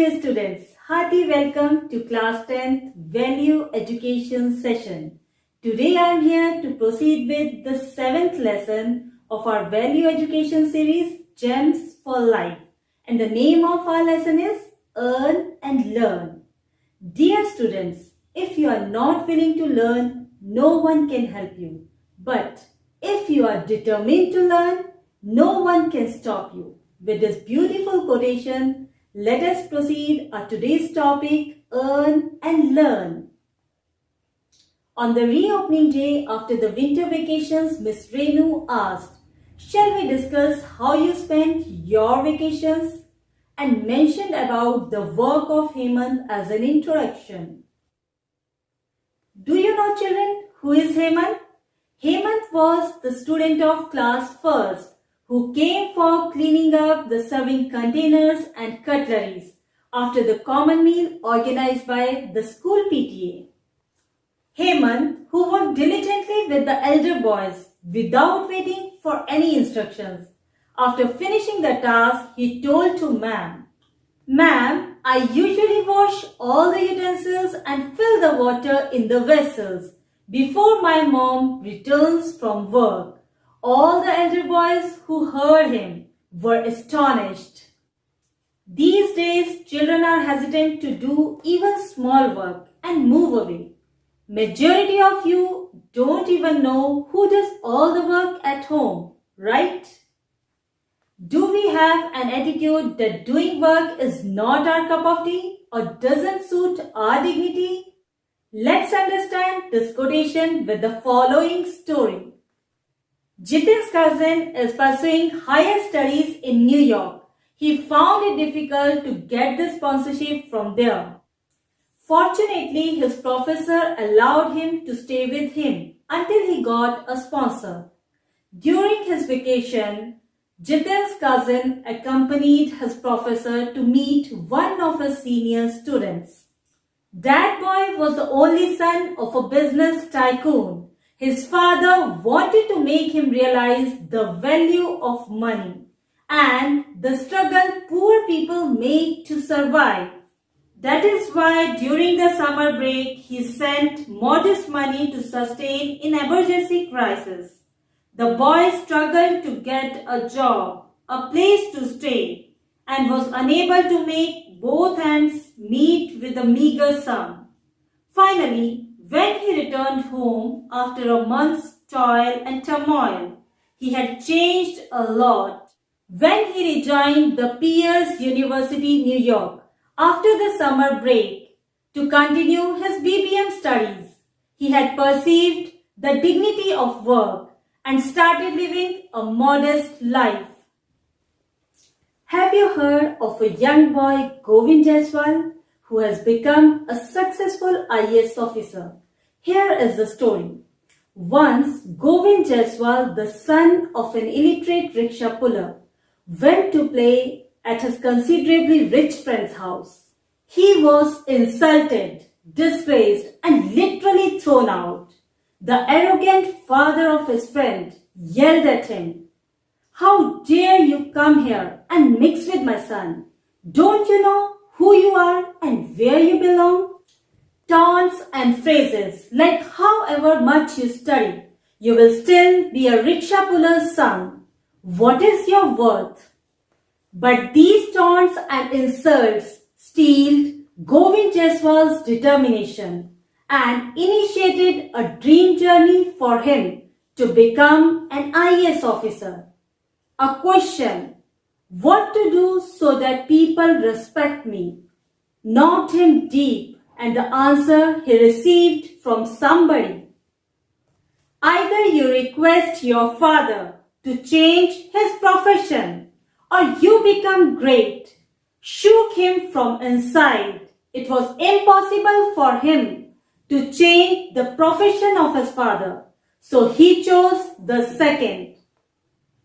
dear students, hearty welcome to class 10th Value Education session. Today I am here to proceed with the 7th lesson of our Value Education series, Gems for Life. And the name of our lesson is Earn and Learn. Dear students, if you are not willing to learn, no one can help you. But if you are determined to learn, no one can stop you. With this beautiful quotation, let us proceed our today's topic, Earn and Learn. On the reopening day after the winter vacations, Miss Renu asked, "Shall we discuss how you spent your vacations?" and mentioned about the work of Hemant as an introduction. Do you know, children, who is Hemant? Hemant was the student of class 1st who came for cleaning up the serving containers and cutleries after the common meal organized by the school PTA. Hemant, who worked diligently with the elder boys without waiting for any instructions. After finishing the task, he told to ma'am, "Ma'am, I usually wash all the utensils and fill the water in the vessels before my mom returns from work." All the elder boys who heard him were astonished. These days, children are hesitant to do even small work and move away. Majority of you don't even know who does all the work at home, right? Do we have an attitude that doing work is not our cup of tea or doesn't suit our dignity? Let's understand this quotation with the following story. Jitin's cousin is pursuing higher studies in New York. He found it difficult to get the sponsorship from there. Fortunately, his professor allowed him to stay with him until he got a sponsor. During his vacation, Jitin's cousin accompanied his professor to meet one of his senior students. That boy was the only son of a business tycoon. His father wanted to make him realize the value of money and the struggle poor people make to survive. That is why during the summer break, he sent modest money to sustain an emergency crisis. The boy struggled to get a job, a place to stay, and was unable to make both ends meet with a meager sum. Finally, when he returned home after a month's toil and turmoil, he had changed a lot. When he rejoined the Pierce University, New York, after the summer break to continue his BBM studies, he had perceived the dignity of work and started living a modest life. Have you heard of a young boy, Govind Jaiswal, who has become a successful IAS officer? Here is the story. Once, Govind Jaiswal, the son of an illiterate rickshaw puller, went to play at his considerably rich friend's house. He was insulted, disgraced, and literally thrown out. The arrogant father of his friend yelled at him, "How dare you come here and mix with my son? Don't you know who you are and where you belong?" Taunts and phrases like "however much you study, you will still be a rickshaw puller's son. What is your worth?" But these taunts and insults steeled Govind Jaiswal's determination and initiated a dream journey for him to become an IAS officer. A question, what to do so that people respect me, knocked him deep, and the answer he received from somebody. Either you request your father to change his profession or you become great, shook him from inside. It was impossible for him to change the profession of his father, so he chose the second.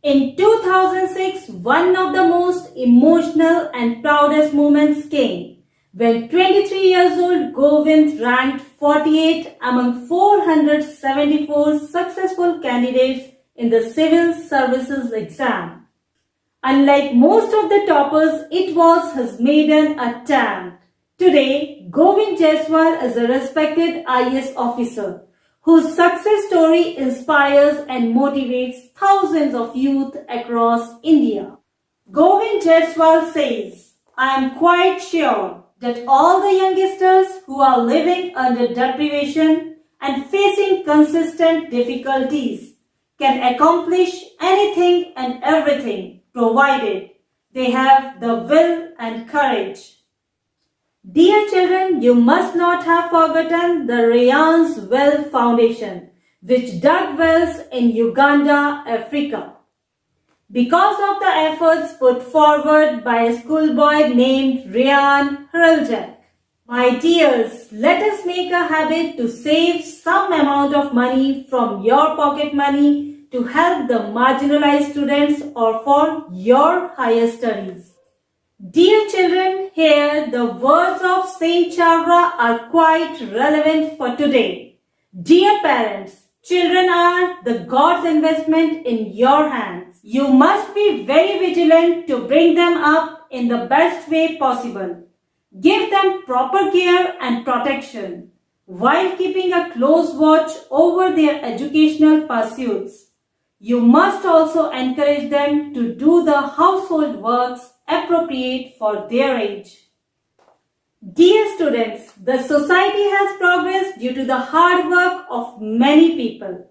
In 2006, one of the most emotional and proudest moments came when 23 years old Govind ranked 48 among 474 successful candidates in the civil services exam. Unlike most of the toppers, it was his maiden attempt. Today, Govind Jaiswal is a respected IAS officer whose success story inspires and motivates thousands of youth across India. Govind Jaiswal says, I am quite sure that all the youngsters who are living under deprivation and facing consistent difficulties can accomplish anything and everything provided they have the will and courage. Dear children, you must not have forgotten the Rayyan's Well Foundation, which dug wells in Uganda, Africa. Because of the efforts put forward by a schoolboy named Rayyan Hraljak. My dears, let us make a habit to save some amount of money from your pocket money to help the marginalized students or for your higher studies. Dear children, here the words of Saint Chavra are quite relevant for today. Dear parents, children are the God's investment in your hands. You must be very vigilant to bring them up in the best way possible. Give them proper care and protection while keeping a close watch over their educational pursuits. You must also encourage them to do the household works appropriate for their age. Dear students, the society has progressed due to the hard work of many people.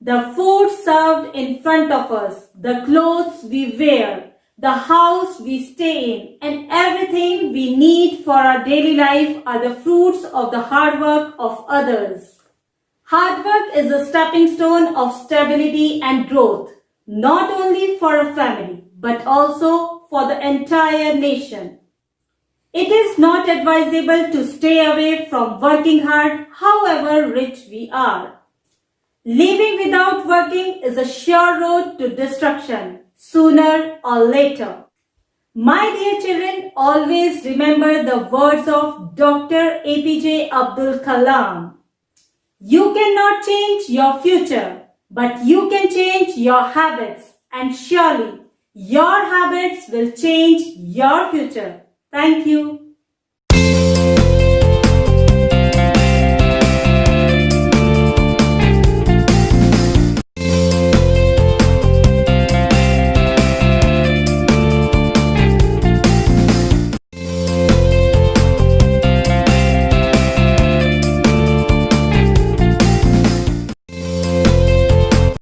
The food served in front of us, the clothes we wear, the house we stay in, and everything we need for our daily life are the fruits of the hard work of others. Hard work is a stepping stone of stability and growth, not only for a family, but also for the entire nation. It is not advisable to stay away from working hard, however rich we are. Living without working is a sure road to destruction, sooner or later. My dear children, always remember the words of Dr. APJ Abdul Kalam. You cannot change your future, but you can change your habits, and surely your habits will change your future. Thank you.